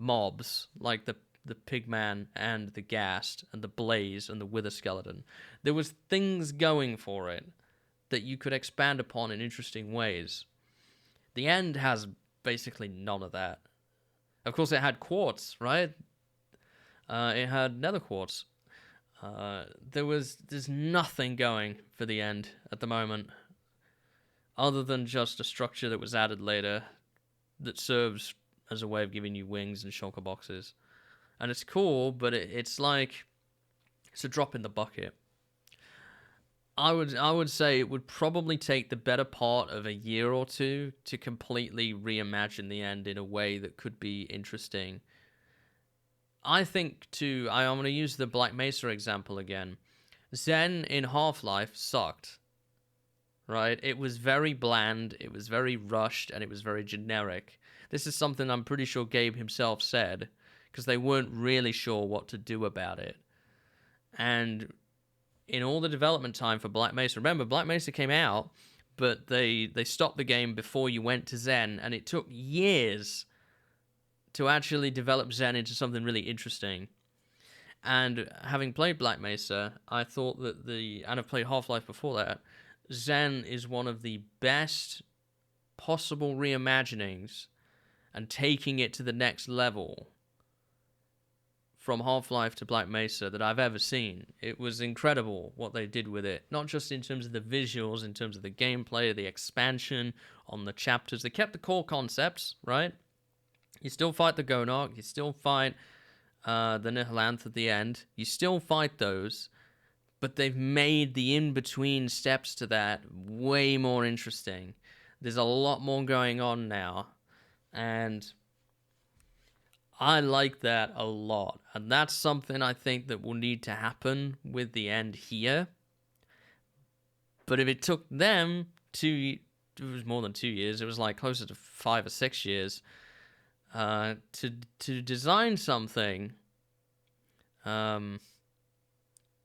mobs like the Pigman and the Ghast and the Blaze and the Wither Skeleton. There was things going for it that you could expand upon in interesting ways. The end has basically none of that. Of course, it had quartz, right? It had nether quartz. There's nothing going for the end at the moment, other than just a structure that was added later that serves as a way of giving you wings and shulker boxes. And it's cool, but it's like it's a drop in the bucket. I would say it would probably take the better part of a year or two to completely reimagine the end in a way that could be interesting. I think too. I'm going to use the Black Mesa example again. Zen in Half-Life sucked, right? It was very bland, it was very rushed, and it was very generic. This is something I'm pretty sure Gabe himself said, because they weren't really sure what to do about it. And in all the development time for Black Mesa, remember, Black Mesa came out, but they stopped the game before you went to Zen, and it took years to actually develop Zen into something really interesting. And having played Black Mesa, I thought that and I've played Half-Life before that, Zen is one of the best possible reimaginings and taking it to the next level from Half-Life to Black Mesa that I've ever seen. It was incredible what they did with it, not just in terms of the visuals, in terms of the gameplay, the expansion on the chapters. They kept the core concepts, right? You still fight the Gonarch, you still fight the Nihilanth at the end, you still fight those, but they've made the in-between steps to that way more interesting. There's a lot more going on now, and I like that a lot. And that's something I think that will need to happen with the end here. But if it took them it was more than 2 years, it was like closer to 5 or 6 years, to design something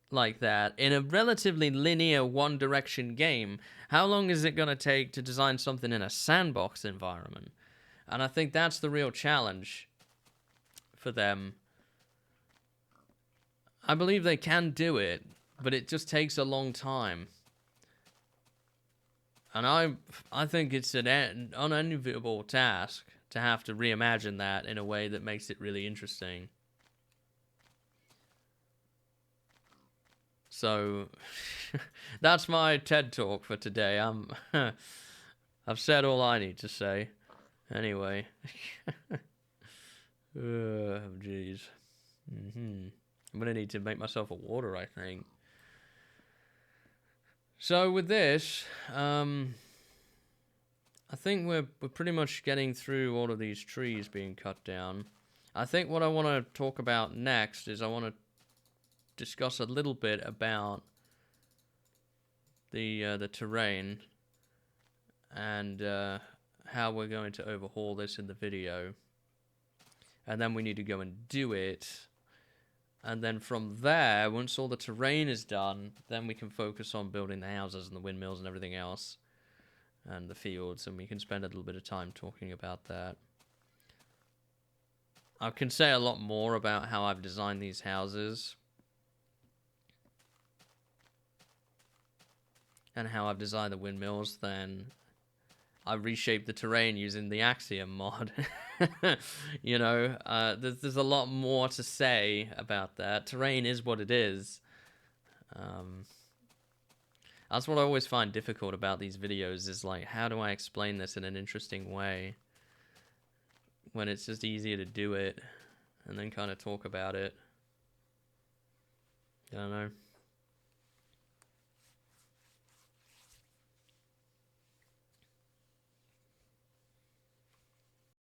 like that in a relatively linear one direction game, how long is it going to take to design something in a sandbox environment? And I think that's the real challenge for them. I believe they can do it, but it just takes a long time. And I think it's an unenviable task to have to reimagine that in a way that makes it really interesting. So that's my TED talk for today. I've said all I need to say. Anyway. Oh, jeez. I'm gonna need to make myself a water, I think. So with this, I think we're pretty much getting through all of these trees being cut down. I think what I want to talk about next is I want to discuss a little bit about the terrain and how we're going to overhaul this in the video. And then we need to go and do it. And then from there, once all the terrain is done, then we can focus on building the houses and the windmills and everything else. And the fields, and we can spend a little bit of time talking about that. I can say a lot more about how I've designed these houses. And how I've designed the windmills, then I've reshaped the terrain using the Axiom mod. You know, there's a lot more to say about that. Terrain is what it is. That's what I always find difficult about these videos, is like, how do I explain this in an interesting way when it's just easier to do it and then kind of talk about it. I don't know.